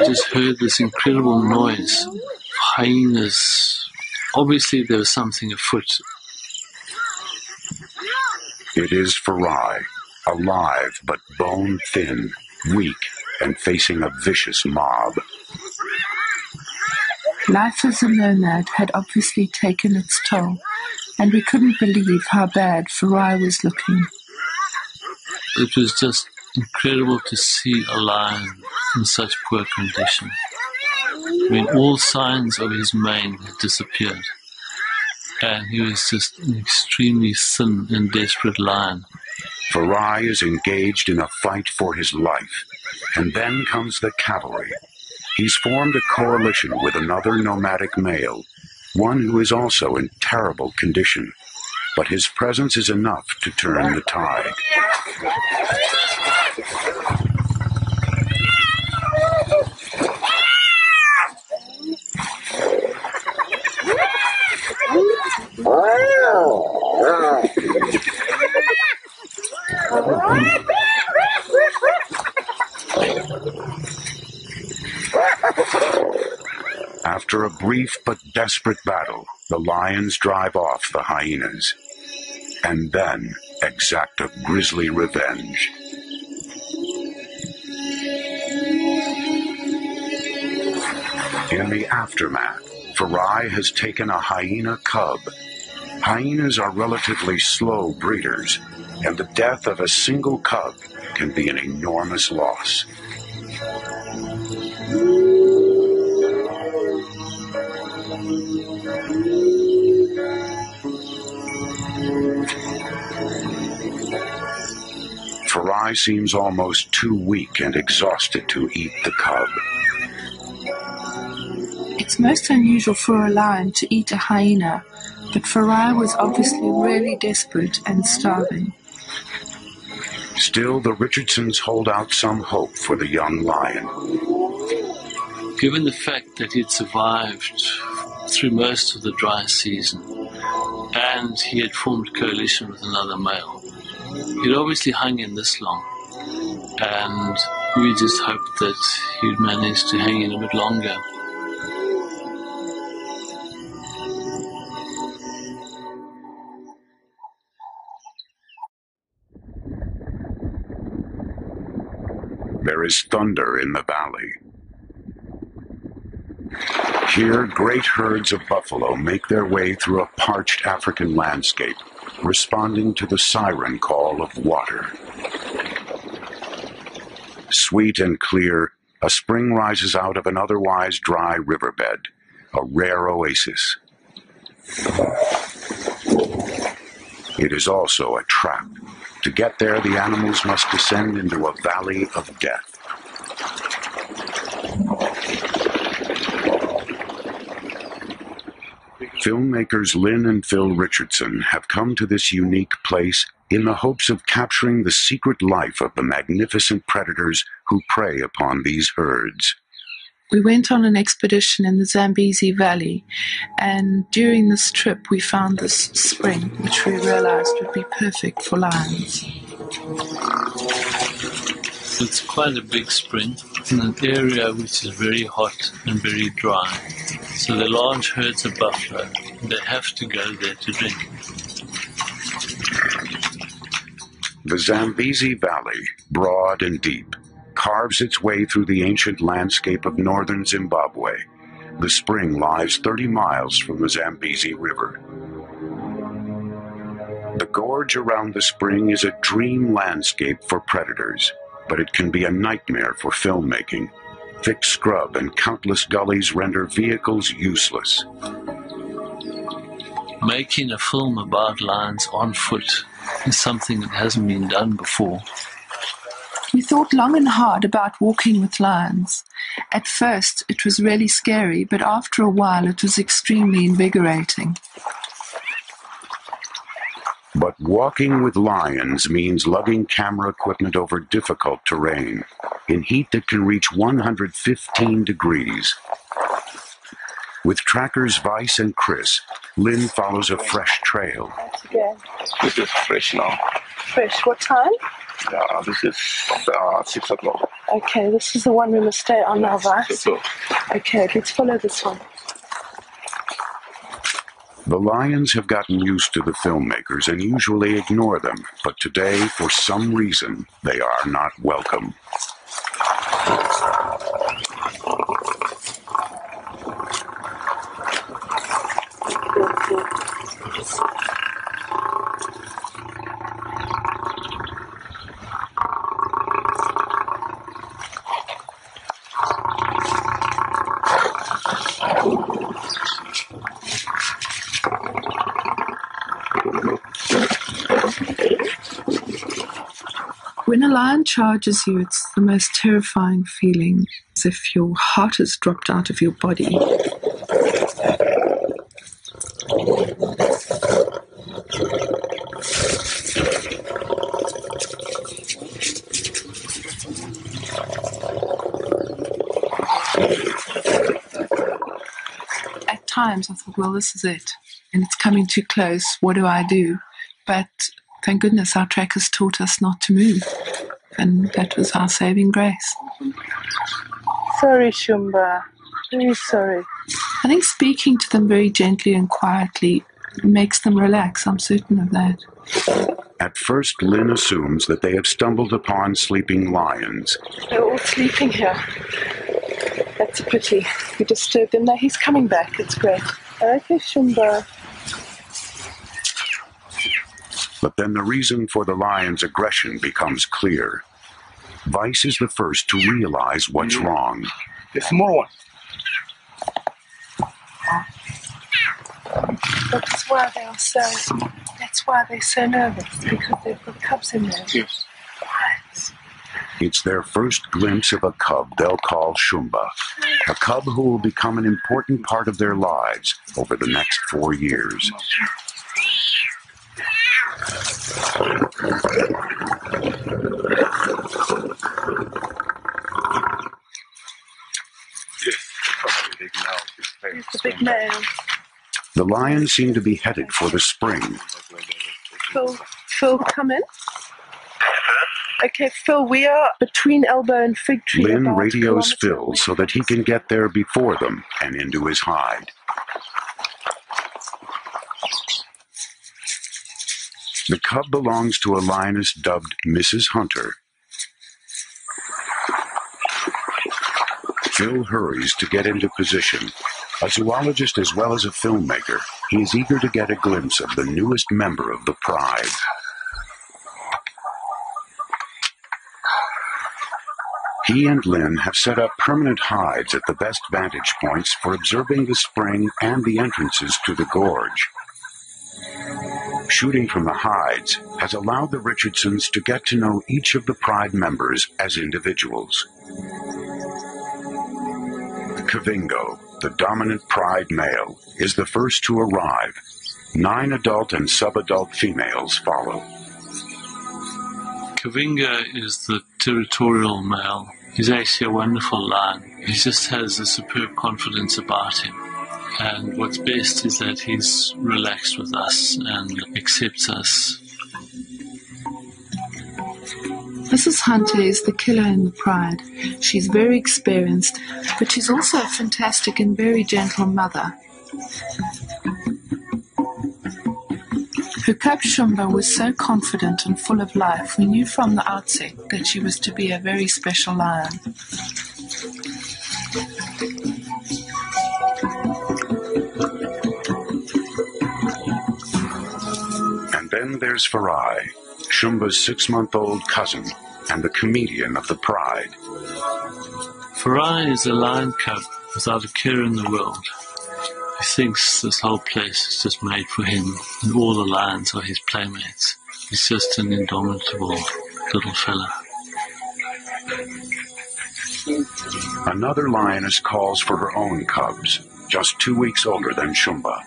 just heard this incredible noise. Hyenas. Obviously there was something afoot. It is Farai, alive but bone-thin, weak, and facing a vicious mob. Life as a nomad had obviously taken its toll, and we couldn't believe how bad Farai was looking. It was just incredible to see a lion in such poor condition. I mean, all signs of his mane had disappeared, and he was just an extremely thin and desperate lion. Farai is engaged in a fight for his life, and then comes the cavalry. He's formed a coalition with another nomadic male, one who is also in terrible condition, but his presence is enough to turn the tide. After a brief but desperate battle, the lions drive off the hyenas, and then exact a grisly revenge. In the aftermath, Farai has taken a hyena cub. Hyenas are relatively slow breeders, and the death of a single cub can be an enormous loss. Farai seems almost too weak and exhausted to eat the cub. It's most unusual for a lion to eat a hyena, but Farai was obviously really desperate and starving. Still, the Richardsons hold out some hope for the young lion. Given the fact that he'd survived through most of the dry season, and he had formed a coalition with another male, he'd obviously hung in this long, and we just hoped that he'd manage to hang in a bit longer. There is thunder in the valley. Here, great herds of buffalo make their way through a parched African landscape, responding to the siren call of water. Sweet and clear, a spring rises out of an otherwise dry riverbed, a rare oasis. It is also a trap. To get there, the animals must descend into a valley of death. Filmmakers Lynn and Phil Richardson have come to this unique place in the hopes of capturing the secret life of the magnificent predators who prey upon these herds. We went on an expedition in the Zambezi Valley, and during this trip we found this spring, which we realized would be perfect for lions. It's quite a big spring in an area which is very hot and very dry. So the large herds of buffalo, they have to go there to drink. The Zambezi Valley, broad and deep, carves its way through the ancient landscape of northern Zimbabwe. The spring lies 30 miles from the Zambezi River. The gorge around the spring is a dream landscape for predators, but it can be a nightmare for filmmaking. Thick scrub and countless gullies render vehicles useless. Making a film about lions on foot is something that hasn't been done before. We thought long and hard about walking with lions. At first, it was really scary, but after a while, it was extremely invigorating. But walking with lions means lugging camera equipment over difficult terrain, in heat that can reach 115 degrees. With trackers Vice and Chris, Lynn follows a fresh trail. This is fresh now. Fresh, what time? Yeah, this is 6 o'clock. Okay, this is the one we must stay on now, right? So, Okay, let's follow this one. The lions have gotten used to the filmmakers and usually ignore them, but today, for some reason, they are not welcome. When a lion charges you, it's the most terrifying feeling, as if your heart has dropped out of your body. At times I thought, well, this is it, and it's coming too close. What do I do? But thank goodness our trackers taught us not to move, and that was our saving grace. Sorry, Shumba. Very sorry. I think speaking to them very gently and quietly makes them relax. I'm certain of that. At first, Lynn assumes that they have stumbled upon sleeping lions. They're all sleeping here. That's a pity. We disturbed them. Now he's coming back. It's great. Okay, Shumba. But then the reason for the lion's aggression becomes clear. Vice is the first to realize what's wrong. the small one. That's why they are so. That's why they're so nervous, because they've got cubs in there. Yes. Right. It's their first glimpse of a cub they'll call Shumba, a cub who will become an important part of their lives over the next 4 years. Here's the big male. The lions seem to be headed for the spring. Phil, come in. Okay, Phil, we are between Elbow and Fig Tree. Lynn radios Phil so that he can get there before them and into his hide. The cub belongs to a lioness dubbed Mrs. Hunter. Phil hurries to get into position. A zoologist as well as a filmmaker, he is eager to get a glimpse of the newest member of the pride. He and Lynn have set up permanent hides at the best vantage points for observing the spring and the entrances to the gorge. Shooting from the hides has allowed the Richardsons to get to know each of the pride members as individuals. Kavingo, the dominant pride male, is the first to arrive. 9 adult and sub-adult females follow. Kavinga is the territorial male. He's actually a wonderful lion. He just has a superb confidence about him. And what's best is that he's relaxed with us and accepts us. Mrs. Hunter is the killer in the pride. She's very experienced, but she's also a fantastic and very gentle mother. Her cub Shumba was so confident and full of life, we knew from the outset that she was to be a very special lion. And then there's Farai, Shumba's 6-month-old cousin and the comedian of the pride. Farai is a lion cub without a care in the world. He thinks this whole place is just made for him, and all the lions are his playmates. He's just an indomitable little fella. Another lioness calls for her own cubs, just 2 weeks older than Shumba.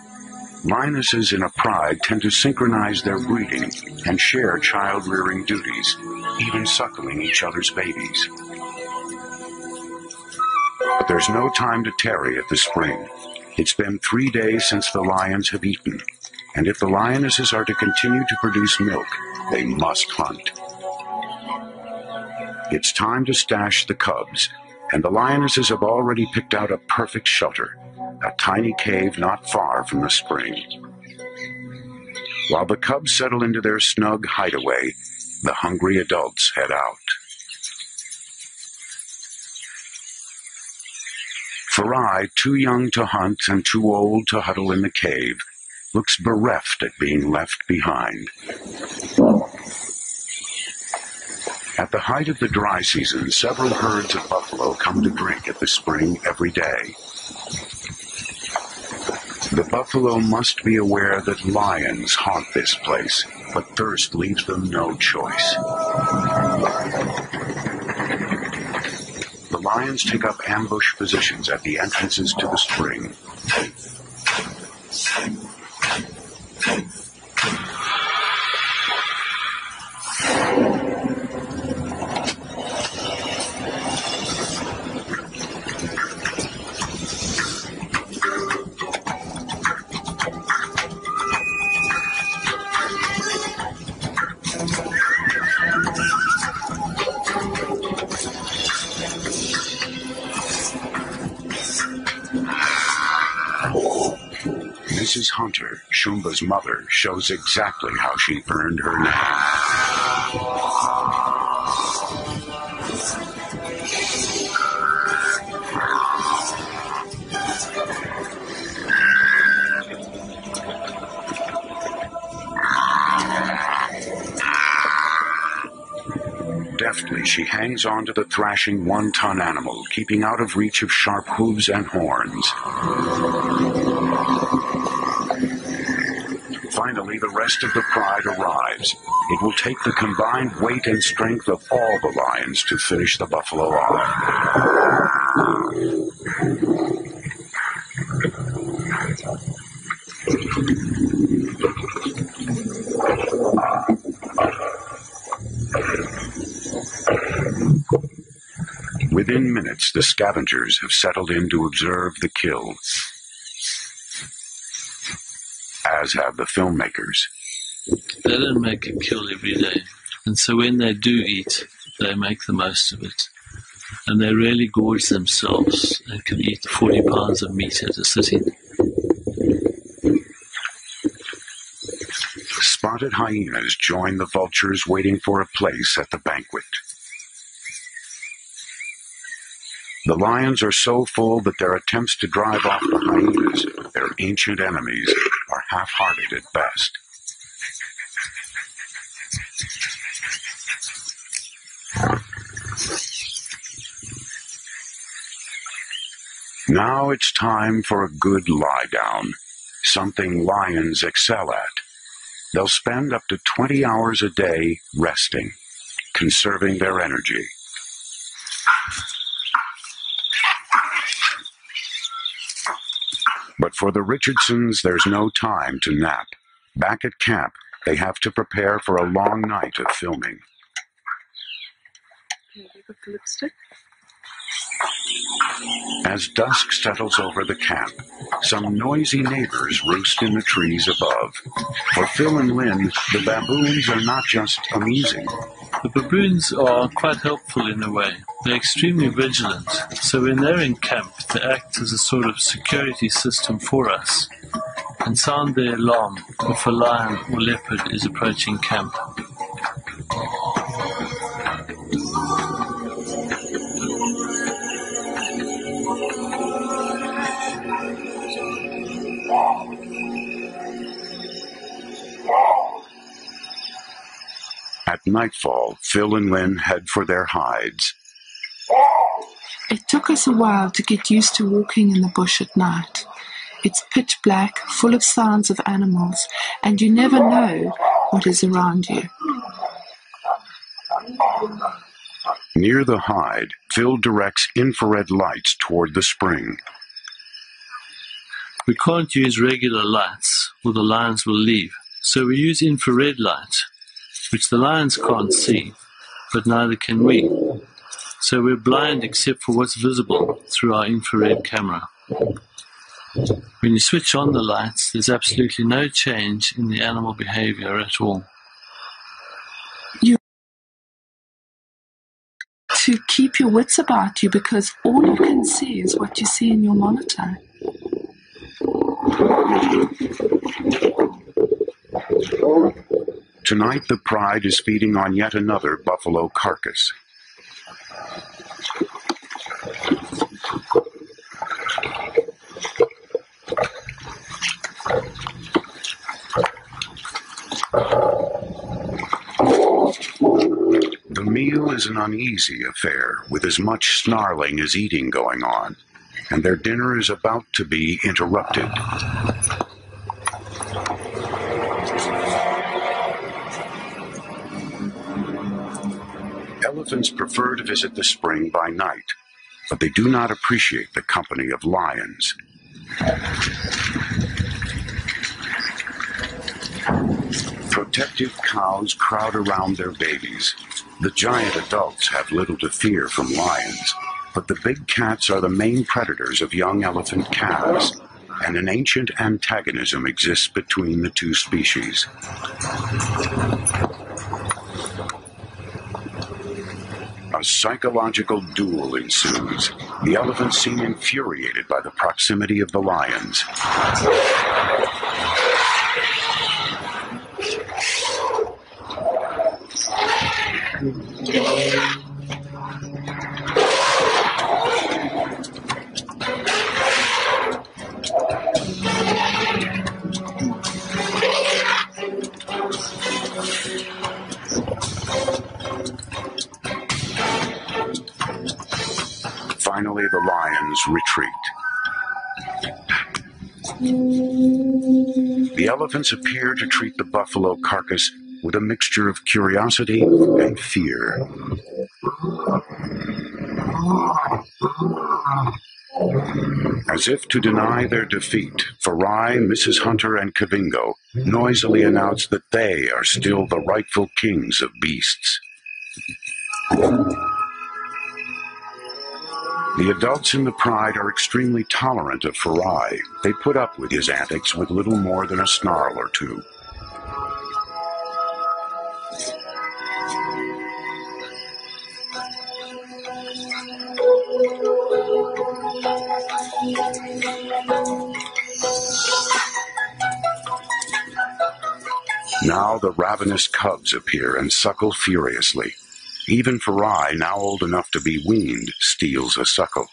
Lionesses in a pride tend to synchronize their breeding and share child-rearing duties, even suckling each other's babies. But there's no time to tarry at the spring. It's been 3 days since the lions have eaten, and if the lionesses are to continue to produce milk, they must hunt. It's time to stash the cubs, and the lionesses have already picked out a perfect shelter, a tiny cave not far from the spring. While the cubs settle into their snug hideaway, the hungry adults head out. Farai, too young to hunt and too old to huddle in the cave, looks bereft at being left behind. At the height of the dry season, several herds of buffalo come to drink at the spring every day. The buffalo must be aware that lions haunt this place, but thirst leaves them no choice. The lions take up ambush positions at the entrances to the spring. Mrs. Hunter, Shumba's mother, shows exactly how she earned her name. Deftly, she hangs on to the thrashing one-ton animal, keeping out of reach of sharp hooves and horns. Finally, the rest of the pride arrives. It will take the combined weight and strength of all the lions to finish the buffalo off. Within minutes, the scavengers have settled in to observe the kill, as have the filmmakers. They don't make a kill every day, and so when they do eat, they make the most of it. And they really gorge themselves and can eat 40 pounds of meat at a sitting. Spotted hyenas join the vultures waiting for a place at the banquet. The lions are so full that their attempts to drive off the hyenas, their ancient enemies, are half-hearted at best. Now it's time for a good lie-down, something lions excel at. They'll spend up to 20 hours a day resting, conserving their energy. But for the Richardsons, there's no time to nap. Back at camp, they have to prepare for a long night of filming. As dusk settles over the camp, some noisy neighbors roost in the trees above. For Phil and Lynn, the baboons are not just amusing. The baboons are quite helpful in a way. They're extremely vigilant, so when they're in camp, they act as a sort of security system for us and sound their alarm if a lion or leopard is approaching camp. At nightfall, Phil and Lynn head for their hides. It took us a while to get used to walking in the bush at night. It's pitch black, full of sounds of animals, and you never know what is around you. Near the hide, Phil directs infrared lights toward the spring. We can't use regular lights or the lions will leave, so we use infrared light, which the lions can't see, but neither can we. So we're blind except for what's visible through our infrared camera. When you switch on the lights, there's absolutely no change in the animal behavior at all. to keep your wits about you, because all you can see is what you see in your monitor. Tonight, the pride is feeding on yet another buffalo carcass. The meal is an uneasy affair, with as much snarling as eating going on, and their dinner is about to be interrupted. Elephants prefer to visit the spring by night, but they do not appreciate the company of lions. Protective cows crowd around their babies. The giant adults have little to fear from lions, but the big cats are the main predators of young elephant calves, and an ancient antagonism exists between the two species. A psychological duel ensues. The elephants seem infuriated by the proximity of the lions. Finally, the lions retreat. The elephants appear to treat the buffalo carcass with a mixture of curiosity and fear. As if to deny their defeat, Farai, Mrs. Hunter, and Kavingo noisily announce that they are still the rightful kings of beasts. The adults in the pride are extremely tolerant of Farai. They put up with his antics with little more than a snarl or two. Now the ravenous cubs appear and suckle furiously. Even Farai, now old enough to be weaned, steals a suckle.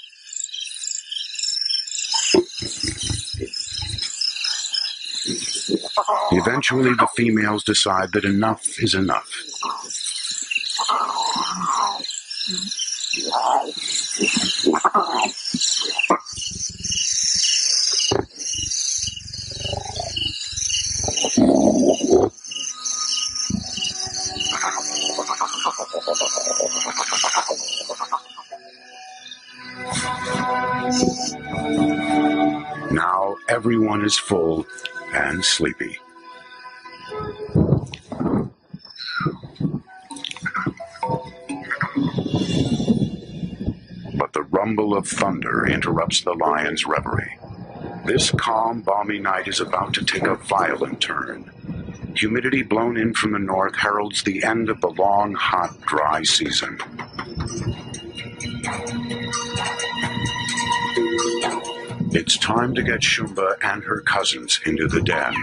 Eventually, the females decide that enough is enough. Now everyone is full and sleepy. But the rumble of thunder interrupts the lion's reverie. This calm, balmy night is about to take a violent turn. Humidity blown in from the north heralds the end of the long, hot, dry season. It's time to get Shumba and her cousins into the den.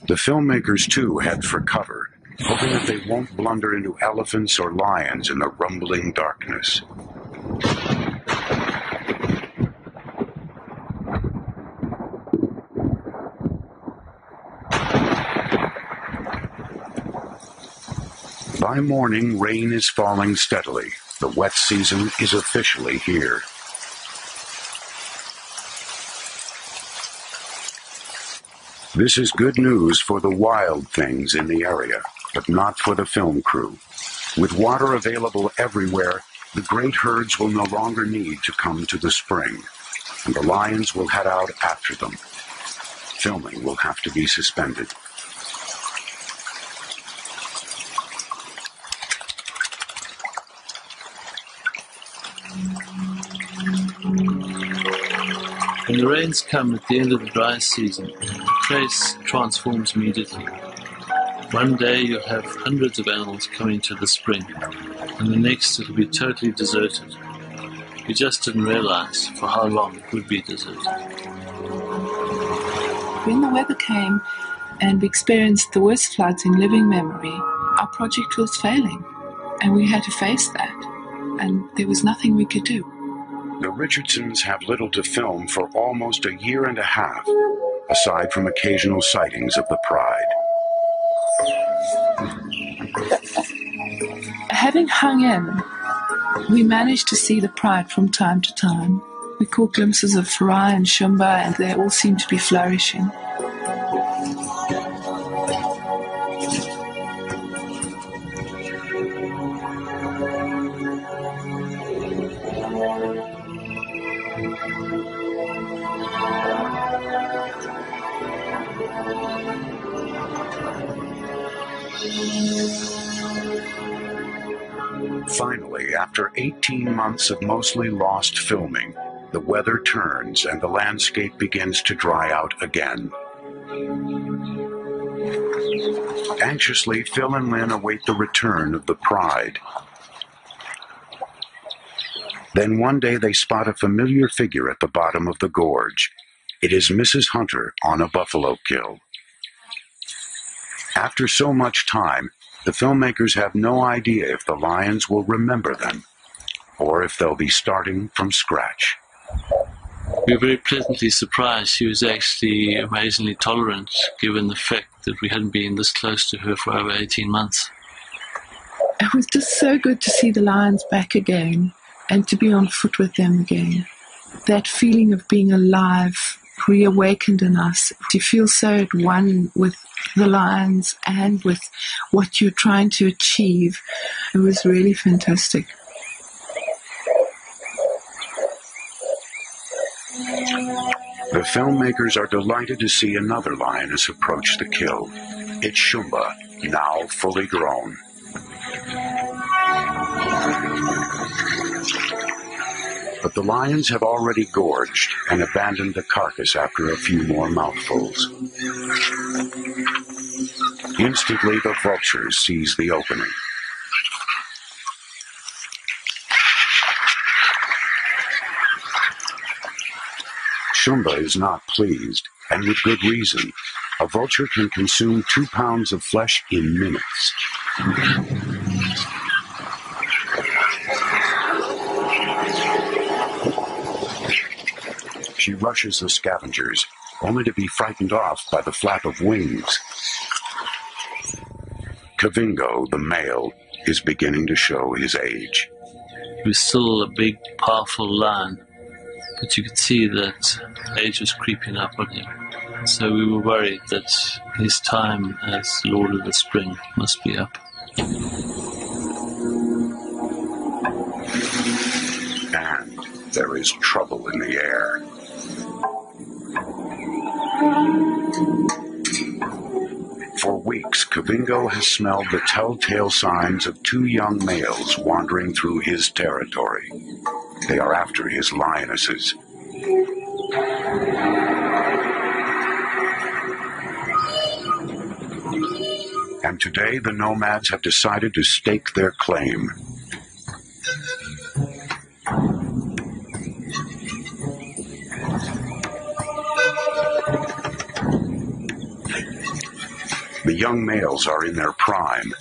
The filmmakers, too, head for cover, hoping that they won't blunder into elephants or lions in the rumbling darkness. By morning, rain is falling steadily. The wet season is officially here. This is good news for the wild things in the area, but not for the film crew. With water available everywhere, the great herds will no longer need to come to the spring, and the lions will head out after them. Filming will have to be suspended. When the rains come at the end of the dry season, the place transforms immediately. One day you'll have hundreds of animals coming to the spring, and the next it'll be totally deserted. We just didn't realize for how long it would be deserted. When the weather came and we experienced the worst floods in living memory, our project was failing, and we had to face that, and there was nothing we could do. The Richardsons have little to film for almost a year and a half, aside from occasional sightings of the Pride. Having hung in, we managed to see the Pride from time to time. We caught glimpses of Farai and Shumba, and they all seemed to be flourishing. Finally, after 18 months of mostly lost filming, the weather turns and the landscape begins to dry out again. Anxiously, Phil and Lynn await the return of the Pride. Then one day they spot a familiar figure at the bottom of the gorge. It is Mrs. Hunter on a buffalo kill. After so much time, the filmmakers have no idea if the lions will remember them, or if they'll be starting from scratch. We were very pleasantly surprised. She was actually amazingly tolerant, given the fact that we hadn't been this close to her for over 18 months. It was just so good to see the lions back again, and to be on foot with them again. That feeling of being alive reawakened in us. You feel so at one with the lions and with what you're trying to achieve. It was really fantastic. The filmmakers are delighted to see another lioness approach the kill. It's Shumba, now fully grown. But the lions have already gorged and abandoned the carcass after a few more mouthfuls. Instantly, the vultures seize the opening. Shumba is not pleased, and with good reason. A vulture can consume 2 pounds of flesh in minutes. She rushes the scavengers, only to be frightened off by the flap of wings. Kavingo, the male, is beginning to show his age. He was still a big, powerful lion, but you could see that age was creeping up on him. So we were worried that his time as Lord of the Spring must be up. And there is trouble in the air. For weeks, Kavingo has smelled the telltale signs of 2 young males wandering through his territory. They are after his lionesses. And today the nomads have decided to stake their claim. The young males are in their prime.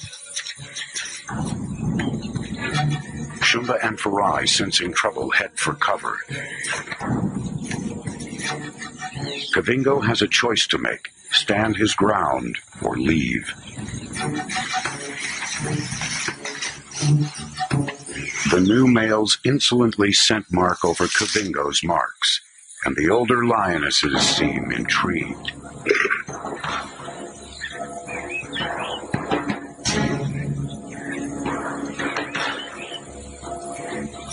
Shumba and Farai, sensing trouble, head for cover. Kavingo has a choice to make: stand his ground or leave. The new males insolently scent mark over Kavingo's marks, and the older lionesses seem intrigued.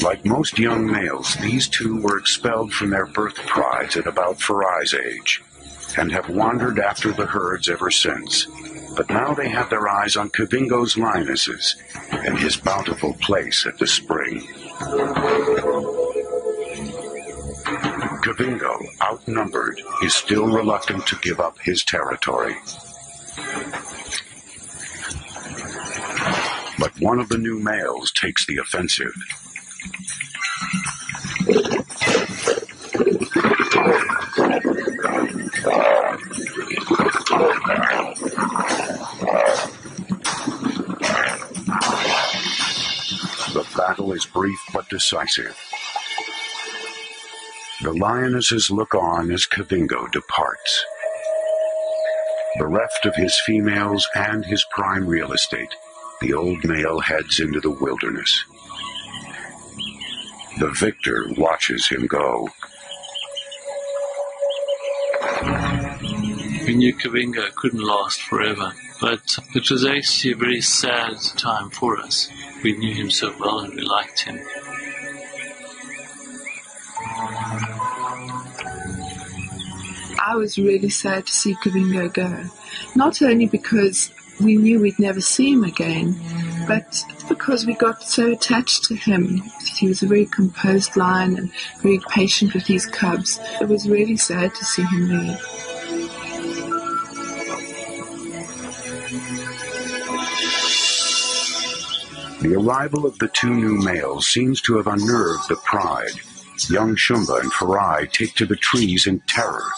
Like most young males, these 2 were expelled from their birth prides at about Farai's age, and have wandered after the herds ever since. But now they have their eyes on Kavingo's lionesses and his bountiful place at the spring. Kavingo, outnumbered, is still reluctant to give up his territory. But one of the new males takes the offensive. The battle is brief but decisive. The lionesses look on as Kavingo departs. Bereft of his females and his prime real estate, the old male heads into the wilderness. The victor watches him go. We knew Kavingo couldn't last forever, but it was actually a very sad time for us. We knew him so well and we liked him. I was really sad to see Kavingo go. Not only because we knew we'd never see him again, but because we got so attached to him. He was a very composed lion and very patient with his cubs. It was really sad to see him leave. The arrival of the two new males seems to have unnerved the pride. Young Shumba and Farai take to the trees in terror.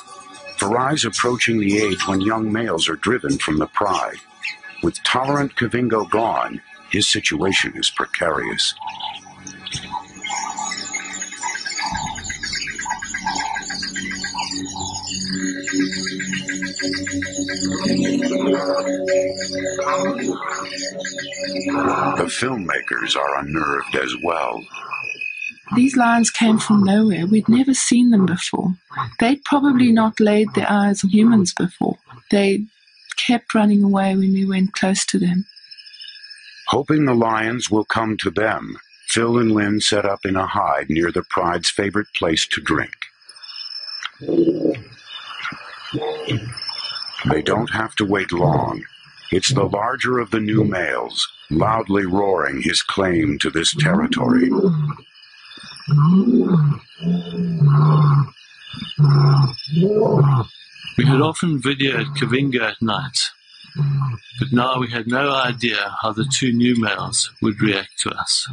Farai's approaching the age when young males are driven from the pride. With tolerant Kavingo gone, his situation is precarious. The filmmakers are unnerved as well. These lions came from nowhere. We'd never seen them before. They'd probably not laid their eyes on humans before. They kept running away when we went close to them. Hoping the lions will come to them, Phil and Lynn set up in a hide near the pride's favorite place to drink. They don't have to wait long. It's the larger of the new males, loudly roaring his claim to this territory. We had often videoed Kavingo at night, but now we had no idea how the two new males would react to us.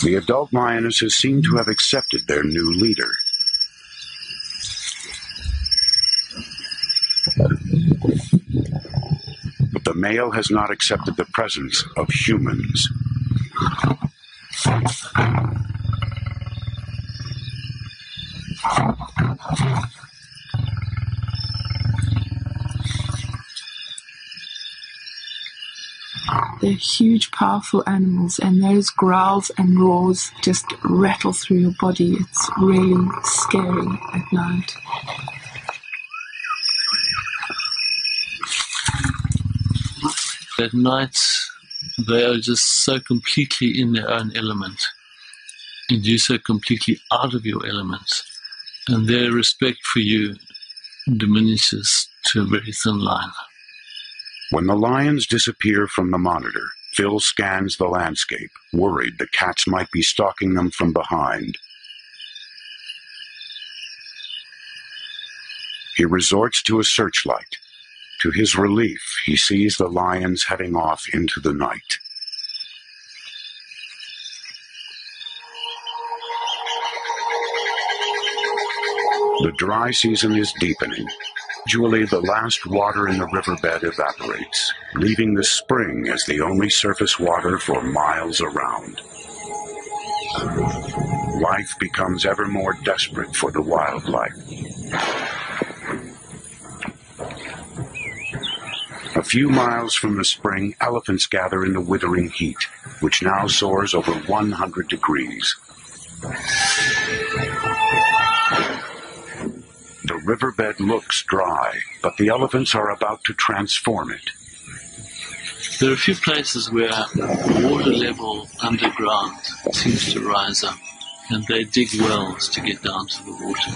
The adult lionesses seem to have accepted their new leader. But the male has not accepted the presence of humans. They're huge, powerful animals, and those growls and roars just rattle through your body. It's really scary at night. At night, they are just so completely in their own element, and you're so completely out of your element, and their respect for you diminishes to a very thin line. When the lions disappear from the monitor, Phil scans the landscape, worried the cats might be stalking them from behind. He resorts to a searchlight. To his relief, he sees the lions heading off into the night. The dry season is deepening. Gradually, the last water in the riverbed evaporates, leaving the spring as the only surface water for miles around. Life becomes ever more desperate for the wildlife. A few miles from the spring, elephants gather in the withering heat, which now soars over 100 degrees. The riverbed looks dry, but the elephants are about to transform it. There are a few places where water level underground seems to rise up, and they dig wells to get down to the water.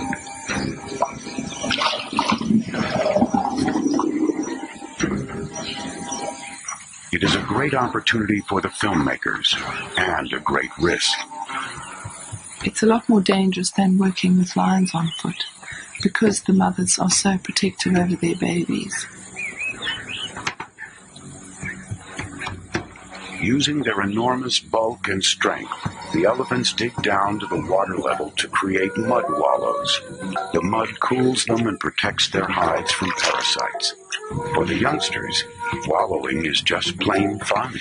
It is a great opportunity for the filmmakers and a great risk. It's a lot more dangerous than working with lions on foot because the mothers are so protective over their babies. Using their enormous bulk and strength, the elephants dig down to the water level to create mud wallows. The mud cools them and protects their hides from parasites. For the youngsters, wallowing is just plain fun.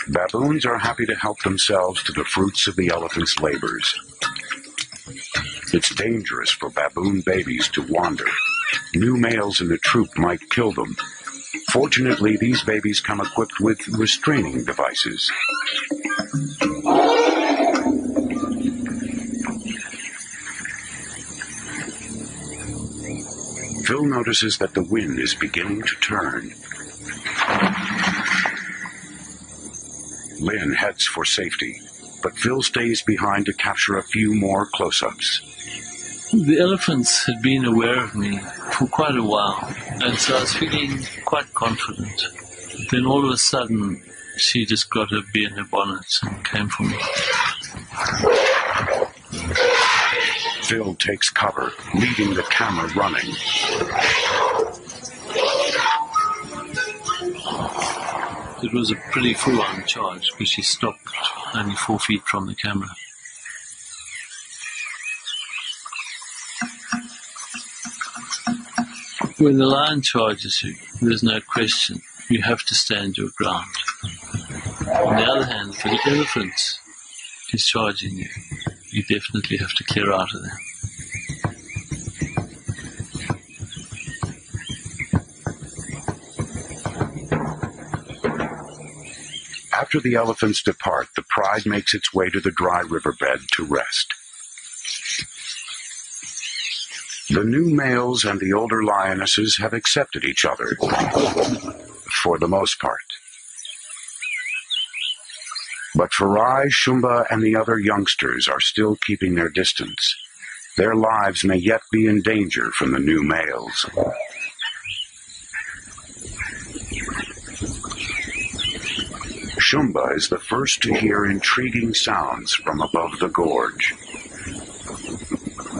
Baboons are happy to help themselves to the fruits of the elephant's labors. It's dangerous for baboon babies to wander. New males in the troop might kill them. Fortunately, these babies come equipped with restraining devices. Phil notices that the wind is beginning to turn. Lynn heads for safety, but Phil stays behind to capture a few more close-ups. The elephants had been aware of me for quite a while, and so I was feeling quite confident. Then all of a sudden, she just got her bee in her bonnet and came for me. Phil takes cover, leaving the camera running. It was a pretty full-on charge because she stopped only 4 feet from the camera. When the lion charges you, there's no question. You have to stand your ground. On the other hand, if the elephant is charging you, you definitely have to clear out of there. After the elephants depart, the pride makes its way to the dry riverbed to rest. The new males and the older lionesses have accepted each other, for the most part. But Farai, Shumba, and the other youngsters are still keeping their distance. Their lives may yet be in danger from the new males. Shumba is the first to hear intriguing sounds from above the gorge.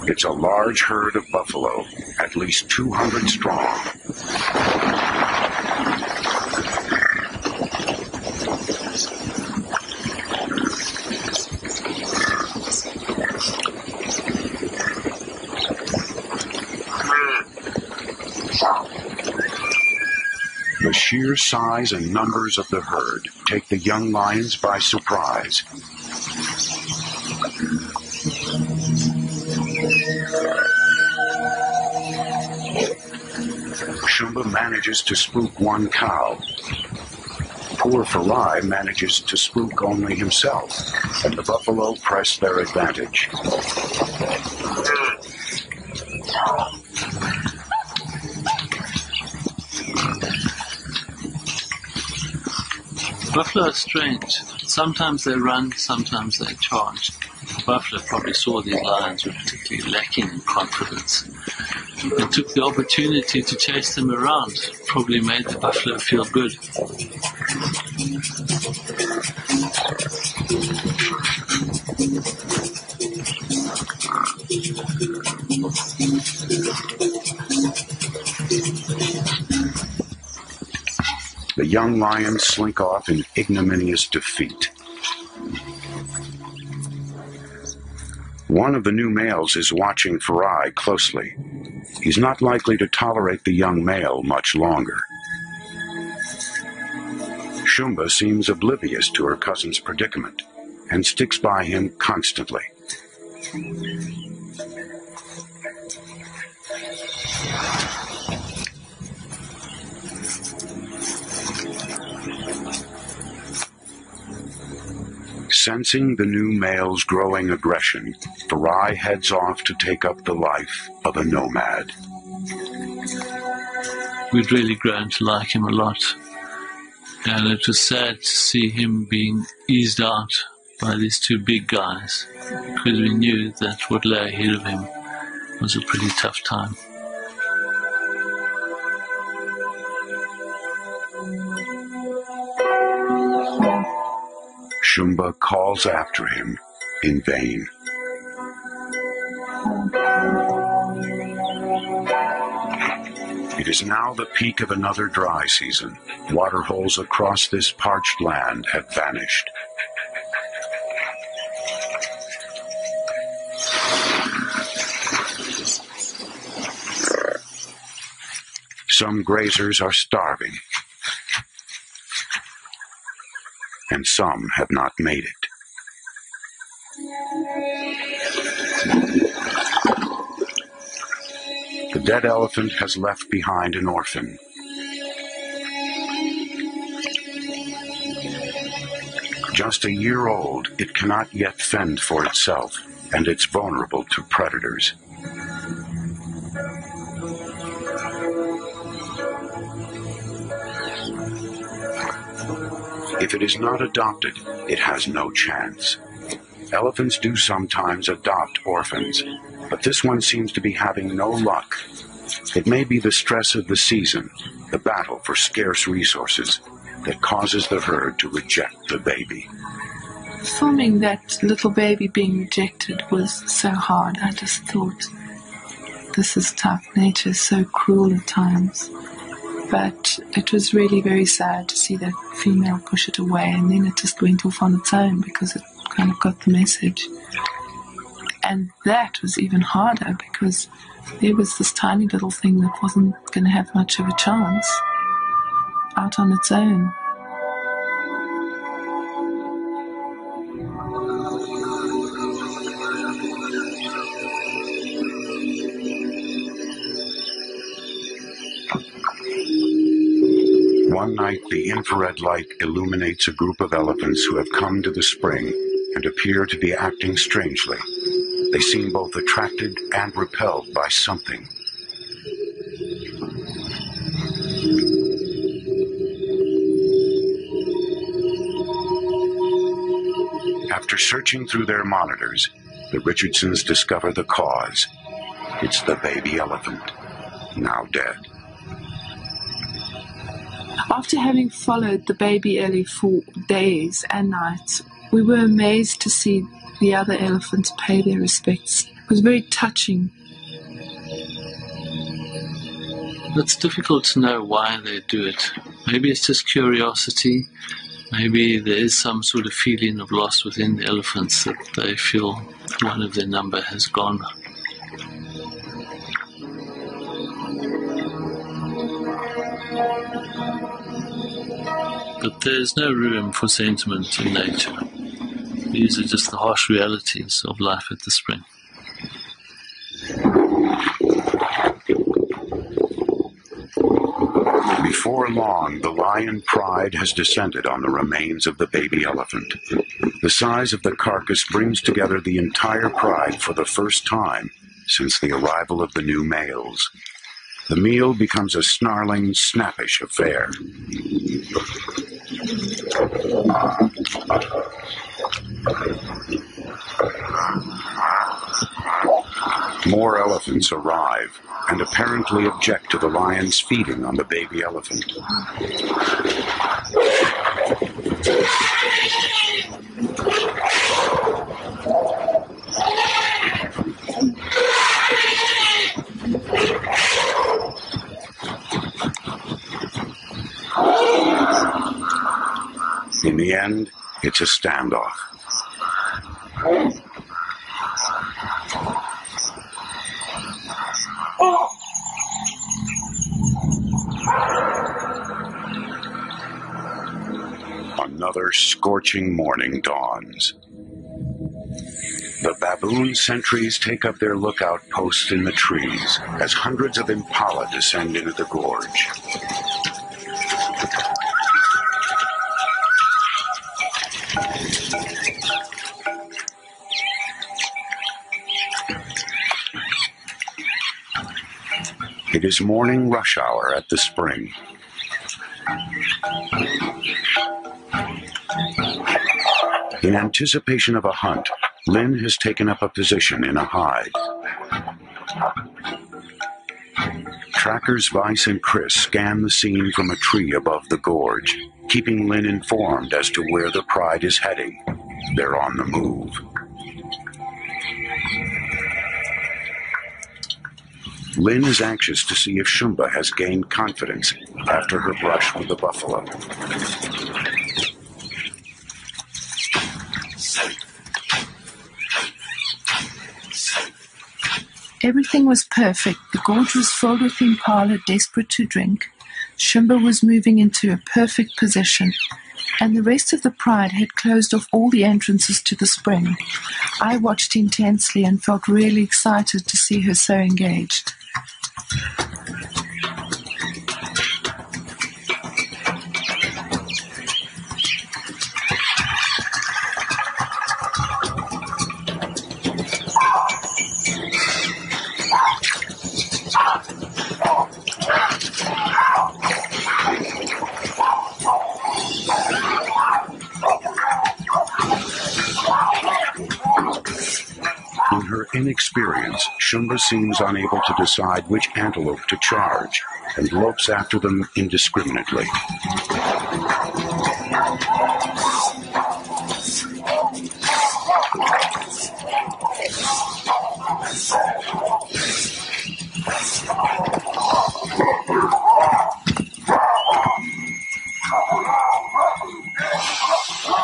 It's a large herd of buffalo, at least 200 strong. The sheer size and numbers of the herd take the young lions by surprise. Shumba manages to spook one cow. Poor Farai manages to spook only himself, and the buffalo press their advantage. Buffalo are strange. Sometimes they run, sometimes they charge. The buffalo probably saw these lions were particularly lacking in confidence and took the opportunity to chase them around. Probably made the buffalo feel good. The young lions slink off in ignominious defeat. One of the new males is watching Farai closely. He's not likely to tolerate the young male much longer. Shumba seems oblivious to her cousin's predicament and sticks by him constantly. Sensing the new male's growing aggression, Farai heads off to take up the life of a nomad. We'd really grown to like him a lot, and it was sad to see him being eased out by these two big guys, because we knew that what lay ahead of him was a pretty tough time. Shumba calls after him in vain. It is now the peak of another dry season. Waterholes across this parched land have vanished. Some grazers are starving, and some have not made it. The dead elephant has left behind an orphan. Just a year old, it cannot yet fend for itself, and it's vulnerable to predators. If it is not adopted, it has no chance. Elephants do sometimes adopt orphans, but this one seems to be having no luck. It may be the stress of the season, the battle for scarce resources, that causes the herd to reject the baby. Filming that little baby being rejected was so hard. I just thought, this is tough. Nature is so cruel at times. But it was really very sad to see that female push it away, and then it just went off on its own because it kind of got the message. And that was even harder because there was this tiny little thing that wasn't going to have much of a chance out on its own. One night, the infrared light illuminates a group of elephants who have come to the spring and appear to be acting strangely. They seem both attracted and repelled by something. After searching through their monitors, the Richardsons discover the cause. It's the baby elephant, now dead. After having followed the baby Ellie for days and nights, we were amazed to see the other elephants pay their respects. It was very touching. It's difficult to know why they do it. Maybe it's just curiosity. Maybe there is some sort of feeling of loss within the elephants that they feel one of their number has gone. But there's no room for sentiment in nature. These are just the harsh realities of life at the spring. Before long, the lion pride has descended on the remains of the baby elephant. The size of the carcass brings together the entire pride for the first time since the arrival of the new males. The meal becomes a snarling, snappish affair. More elephants arrive and apparently object to the lions feeding on the baby elephant. In the end, it's a standoff. Another scorching morning dawns. The baboon sentries take up their lookout posts in the trees as hundreds of impala descend into the gorge. It is morning rush hour at the spring. In anticipation of a hunt, Lynn has taken up a position in a hide. Trackers Vice and Chris scan the scene from a tree above the gorge, keeping Lynn informed as to where the pride is heading. They're on the move. Lynn is anxious to see if Shumba has gained confidence after her brush with the buffalo. Everything was perfect. The gorge was filled with impala desperate to drink. Shumba was moving into a perfect position, and the rest of the pride had closed off all the entrances to the spring. I watched intensely and felt really excited to see her so engaged. In her inexperience, Shumba seems unable to decide which antelope to charge and lopes after them indiscriminately.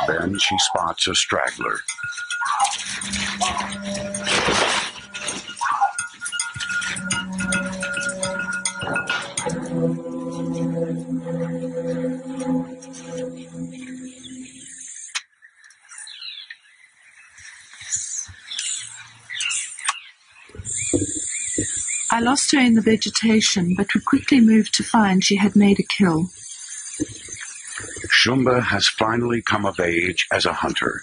Then she spots a straggler. I lost her in the vegetation, but we quickly moved to find she had made a kill. Shumba has finally come of age as a hunter.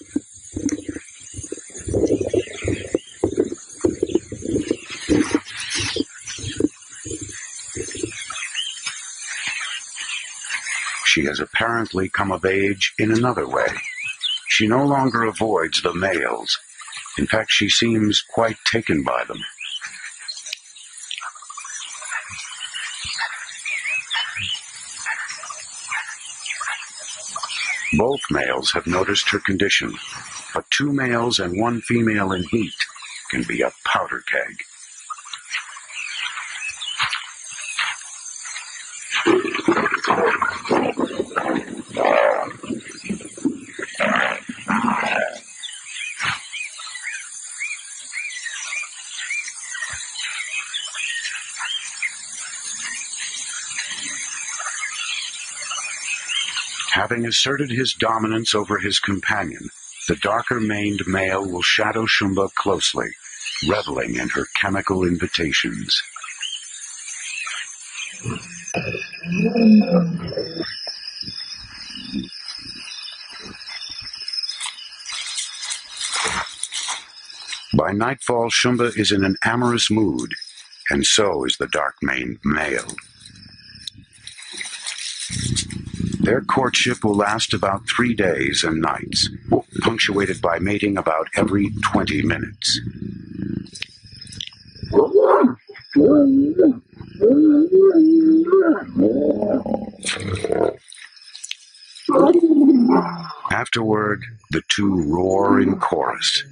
She has apparently come of age in another way. She no longer avoids the males. In fact, she seems quite taken by them. Both males have noticed her condition, but 2 males and 1 female in heat can be a powder keg. Having asserted his dominance over his companion, the darker-maned male will shadow Shumba closely, reveling in her chemical invitations. By nightfall, Shumba is in an amorous mood, and so is the dark-maned male. Their courtship will last about 3 days and nights, punctuated by mating about every 20 minutes. Afterward, the 2 roar in chorus.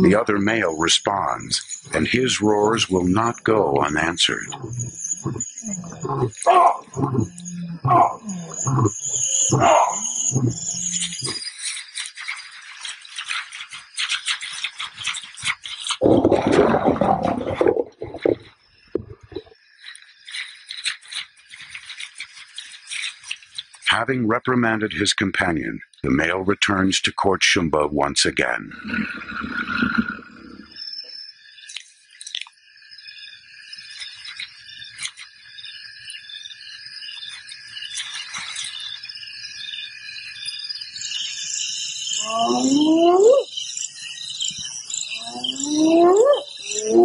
The other male responds, and his roars will not go unanswered. Having reprimanded his companion, the male returns to court Shumba once again.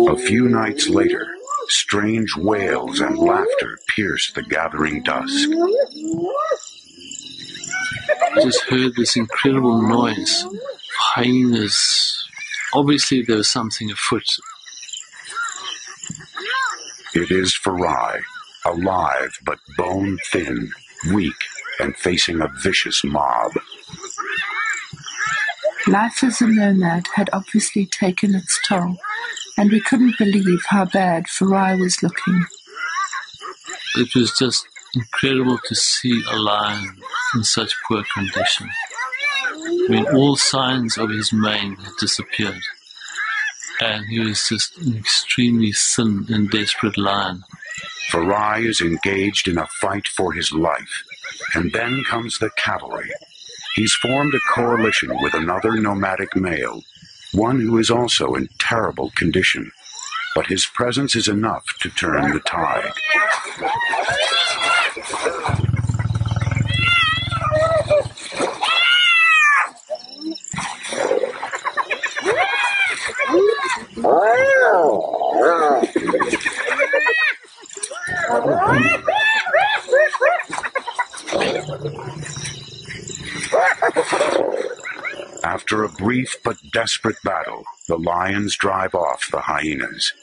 A few nights later, strange wails and laughter pierce the gathering dusk. I just heard this incredible noise. Hyenas. Obviously there was something afoot. It is Farai, alive but bone-thin, weak, and facing a vicious mob. Life as a nomad had obviously taken its toll, and we couldn't believe how bad Farai was looking. It was just incredible to see a lion in such poor condition. I mean, all signs of his mane had disappeared, and he was just an extremely thin and desperate lion. Farai is engaged in a fight for his life, and then comes the cavalry. He's formed a coalition with another nomadic male, one who is also in terrible condition, but his presence is enough to turn the tide. After a brief but desperate battle, the lions drive off the hyenas,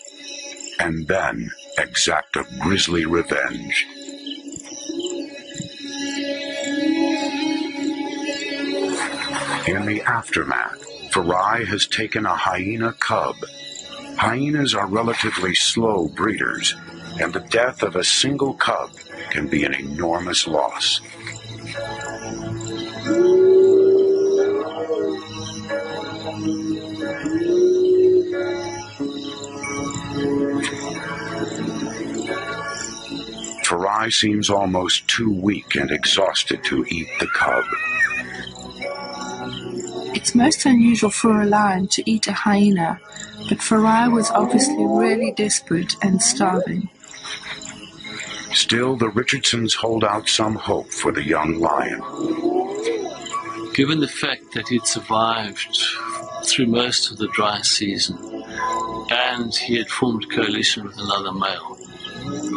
and then exact a grisly revenge. In the aftermath, Farai has taken a hyena cub. Hyenas are relatively slow breeders, and the death of a single cub can be an enormous loss. Farai seems almost too weak and exhausted to eat the cub. It's most unusual for a lion to eat a hyena, but Farai was obviously really desperate and starving. Still, the Richardsons hold out some hope for the young lion. Given the fact that he'd survived through most of the dry season, and he had formed a coalition with another male,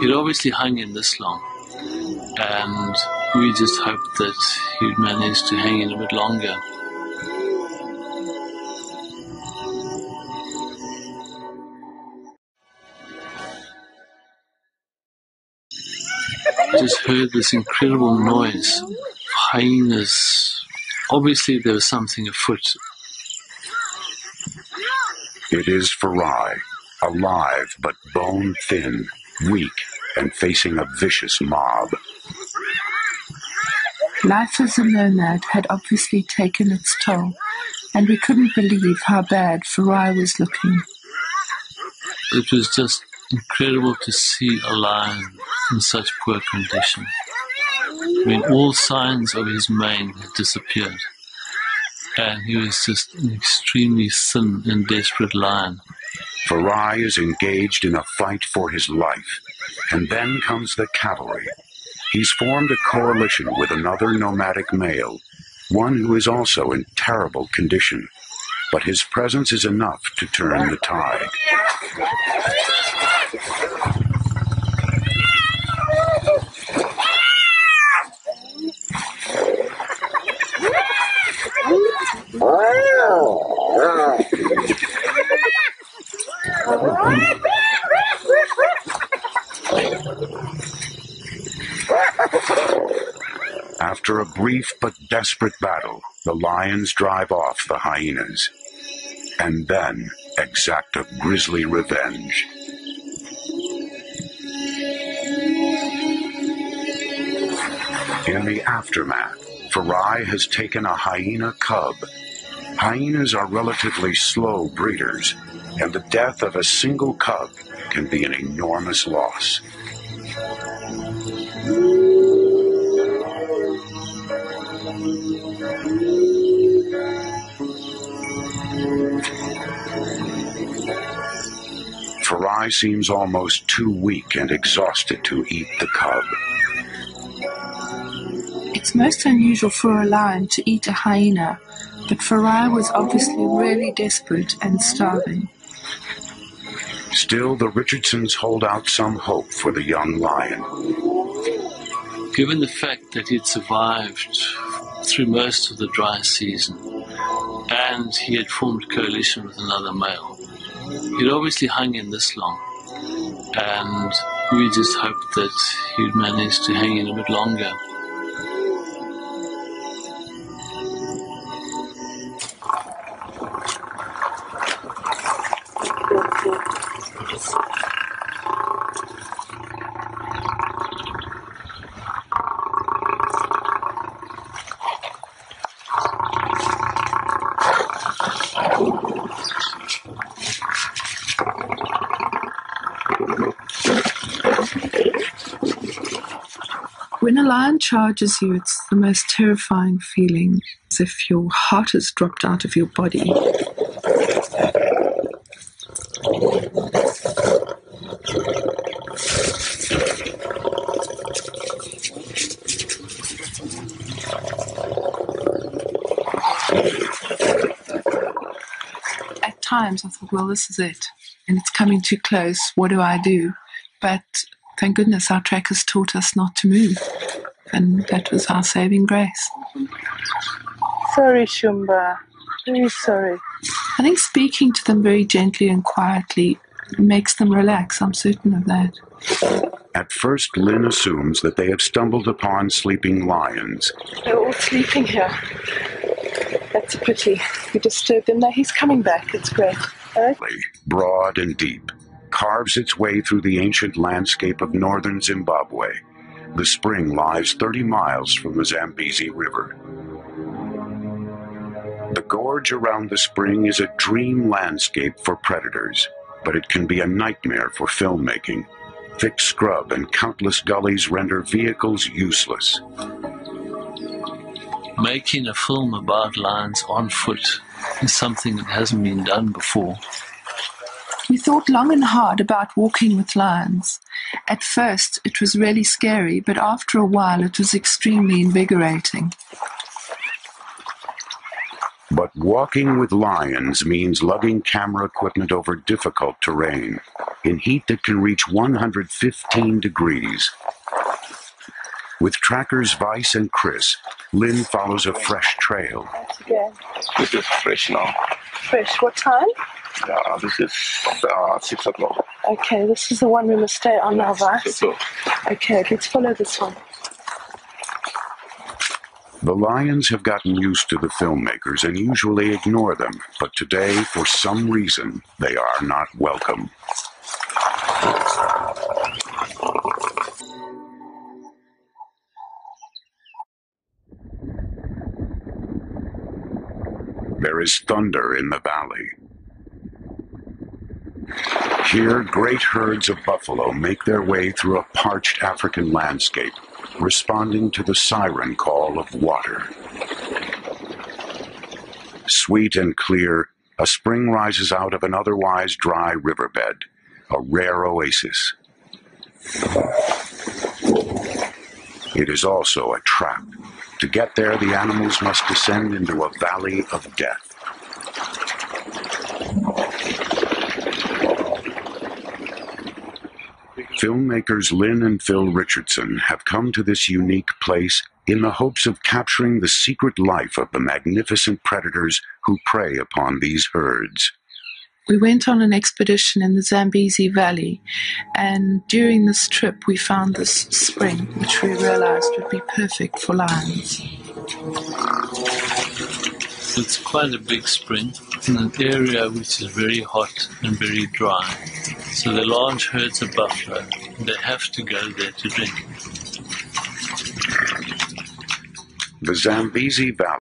he'd obviously hung in this long, and we just hoped that he'd manage to hang in a bit longer. Just heard this incredible noise of hyenas. Obviously there was something afoot. It is Farai, alive but bone-thin, weak, and facing a vicious mob. Life as a nomad had obviously taken its toll, and we couldn't believe how bad Farai was looking. It was just incredible to see a lion in such poor condition. I mean, all signs of his mane had disappeared, and he was just an extremely thin and desperate lion. Farai is engaged in a fight for his life, and then comes the cavalry. He's formed a coalition with another nomadic male, one who is also in terrible condition, but his presence is enough to turn the tide. After a brief but desperate battle, the lions drive off the hyenas, and then exact a grisly revenge. In the aftermath, Farai has taken a hyena cub. Hyenas are relatively slow breeders, and the death of a single cub can be an enormous loss. Farai seems almost too weak and exhausted to eat the cub. It's most unusual for a lion to eat a hyena, but Farai was obviously really desperate and starving. Still, the Richardsons hold out some hope for the young lion. Given the fact that he'd survived through most of the dry season, and he had formed a coalition with another male, he'd obviously hung in this long, and We just hoped that he'd manage to hang in a bit longer. When a lion charges you, it's the most terrifying feeling, as if your heart has dropped out of your body. At times I thought, well, this is it, and it's coming too close. What do I do? But thank goodness our trackers taught us not to move, and that was our saving grace. Sorry, Shumba. Very sorry. I think speaking to them very gently and quietly makes them relax. I'm certain of that. At first, Lynn assumes that they have stumbled upon sleeping lions. They're all sleeping here. That's a pity. We disturbed him. Now he's coming back. It's great. Broad and deep, carves its way through the ancient landscape of northern Zimbabwe. The spring lies 30 miles from the Zambezi River. The gorge around the spring is a dream landscape for predators, but it can be a nightmare for filmmaking. Thick scrub and countless gullies render vehicles useless. Making a film about lions on foot is something that hasn't been done before. We thought long and hard about walking with lions. At first, it was really scary, but after a while, it was extremely invigorating. But walking with lions means lugging camera equipment over difficult terrain, in heat that can reach 115 degrees. With trackers Vice and Chris, Lynn follows a fresh trail. Again. This is fresh now. Fresh. What time? This is 6 o'clock. Okay, this is the one we must stay on now, Vice. So, Okay, let's follow this one. The lions have gotten used to the filmmakers and usually ignore them, but today, for some reason, they are not welcome. There is thunder in the valley. Here, great herds of buffalo make their way through a parched African landscape, responding to the siren call of water. Sweet and clear, a spring rises out of an otherwise dry riverbed, a rare oasis. It is also a trap. To get there, the animals must descend into a valley of death. Filmmakers Lynn and Phil Richardson have come to this unique place in the hopes of capturing the secret life of the magnificent predators who prey upon these herds. We went on an expedition in the Zambezi Valley, and during this trip we found this spring, which we realized would be perfect for lions. It's quite a big spring in an area which is very hot and very dry. So the large herds of buffalo, they have to go there to drink. The Zambezi Valley